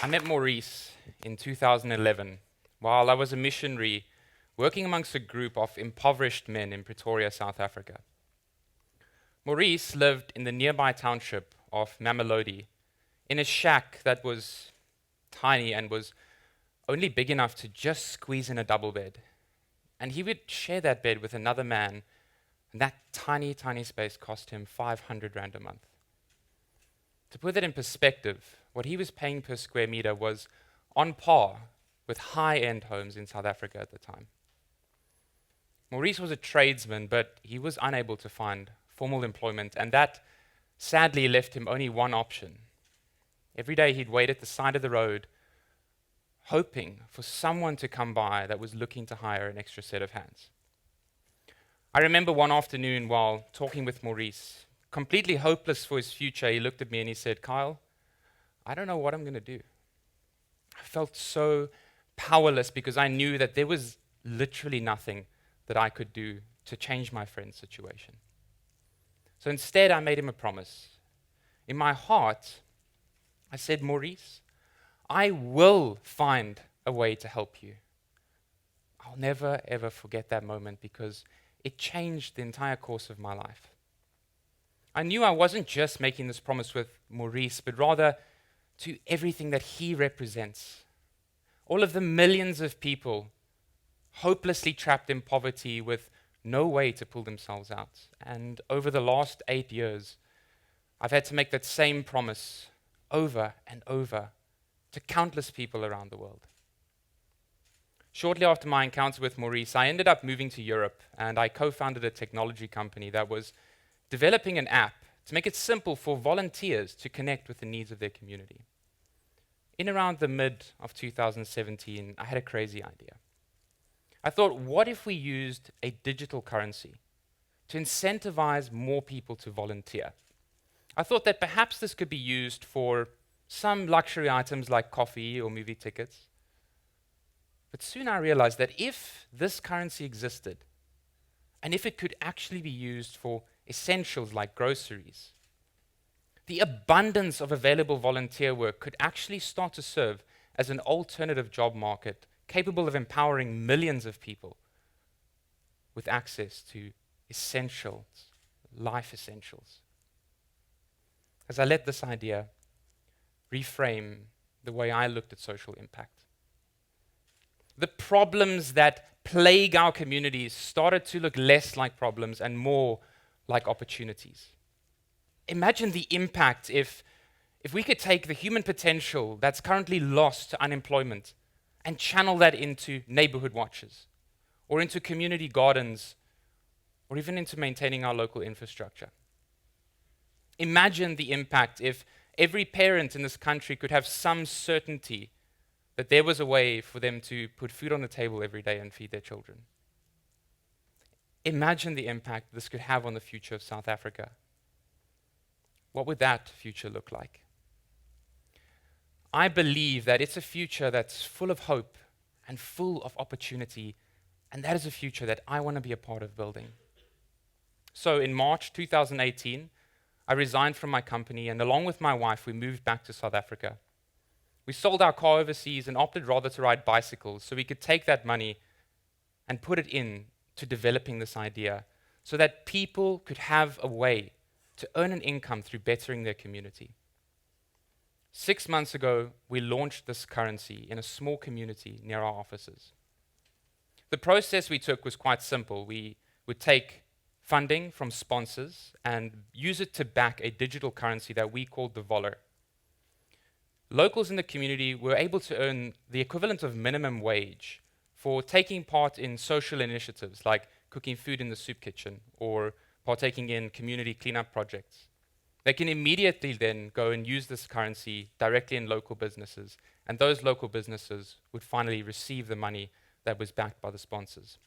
I met Maurice in 2011 while I was a missionary working amongst a group of impoverished men in Pretoria, South Africa. Maurice lived in the nearby township of Mamelodi in a shack that was tiny and was only big enough to just squeeze in a double bed. And he would share that bed with another man, and that tiny, tiny space cost him 500 Rand a month. To put that in perspective, what he was paying per square meter was on par with high-end homes in South Africa at the time. Maurice was a tradesman, but he was unable to find formal employment, and that sadly left him only one option. Every day he'd wait at the side of the road, hoping for someone to come by that was looking to hire an extra set of hands. I remember one afternoon while talking with Maurice, completely hopeless for his future, he looked at me and he said, "Kyle, I don't know what I'm going to do." I felt so powerless because I knew that there was literally nothing that I could do to change my friend's situation. So instead, I made him a promise. In my heart, I said, "Maurice, I will find a way to help you." I'll never, ever forget that moment because it changed the entire course of my life. I knew I wasn't just making this promise with Maurice, but rather to everything that he represents. All of the millions of people hopelessly trapped in poverty with no way to pull themselves out. And over the last 8 years, I've had to make that same promise over and over to countless people around the world. Shortly after my encounter with Maurice, I ended up moving to Europe, and I co-founded a technology company that was developing an app to make it simple for volunteers to connect with the needs of their community. In around the mid of 2017, I had a crazy idea. I thought, what if we used a digital currency to incentivize more people to volunteer? I thought that perhaps this could be used for some luxury items like coffee or movie tickets. But soon I realized that if this currency existed, and if it could actually be used for essentials like groceries, the abundance of available volunteer work could actually start to serve as an alternative job market capable of empowering millions of people with access to essentials, life essentials. As I let this idea reframe the way I looked at social impact, the problems that plague our communities started to look less like problems and more like opportunities. Imagine the impact if we could take the human potential that's currently lost to unemployment and channel that into neighborhood watches, or into community gardens, or even into maintaining our local infrastructure. Imagine the impact if every parent in this country could have some certainty that there was a way for them to put food on the table every day and feed their children. Imagine the impact this could have on the future of South Africa. What would that future look like? I believe that it's a future that's full of hope and full of opportunity, and that is a future that I want to be a part of building. So in March 2018, I resigned from my company, and along with my wife, we moved back to South Africa. We sold our car overseas and opted rather to ride bicycles so we could take that money and put it in to developing this idea so that people could have a way to earn an income through bettering their community. 6 months ago, we launched this currency in a small community near our offices. The process we took was quite simple. We would take funding from sponsors and use it to back a digital currency that we called the Voller. Locals in the community were able to earn the equivalent of minimum wage for taking part in social initiatives like cooking food in the soup kitchen or partaking in community cleanup projects. They can immediately then go and use this currency directly in local businesses, and those local businesses would finally receive the money that was backed by the sponsors.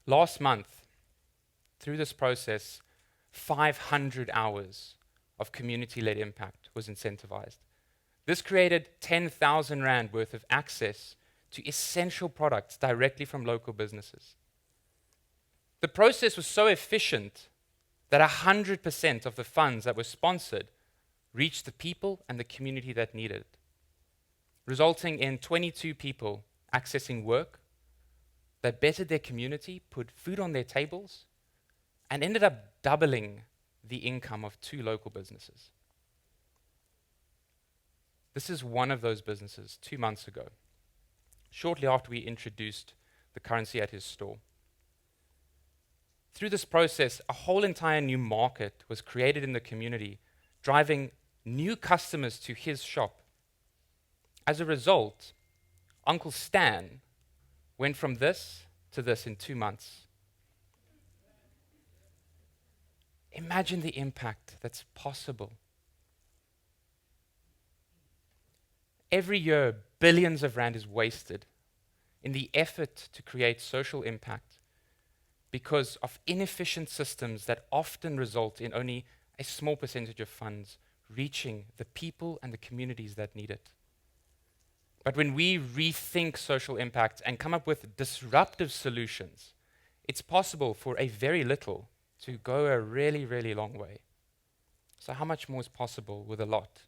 Last month, through this process, 500 hours of community-led impact was incentivized. This created 10,000 Rand worth of access to essential products directly from local businesses. The process was so efficient that 100% of the funds that were sponsored reached the people and the community that needed it, resulting in 22 people accessing work that bettered their community, put food on their tables, and ended up doubling the income of 2 local businesses. This is one of those businesses 2 months ago, shortly after we introduced the currency at his store. Through this process, a whole entire new market was created in the community, driving new customers to his shop. As a result, Uncle Stan went from this to this in 2 months. Imagine the impact that's possible. Every year, billions of Rand is wasted in the effort to create social impact because of inefficient systems that often result in only a small percentage of funds reaching the people and the communities that need it. But when we rethink social impact and come up with disruptive solutions, it's possible for a very little to go a really, really long way. So how much more is possible with a lot?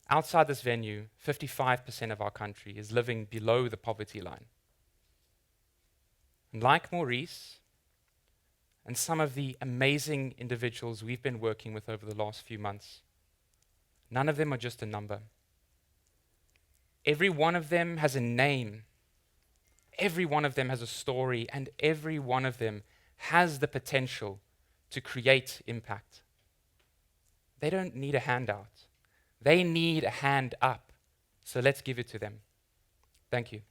Outside this venue, 55% of our country is living below the poverty line. And like Maurice and some of the amazing individuals we've been working with over the last few months, none of them are just a number. Every one of them has a name. Every one of them has a story, and every one of them has the potential to create impact. They don't need a handout. They need a hand up. So let's give it to them. Thank you.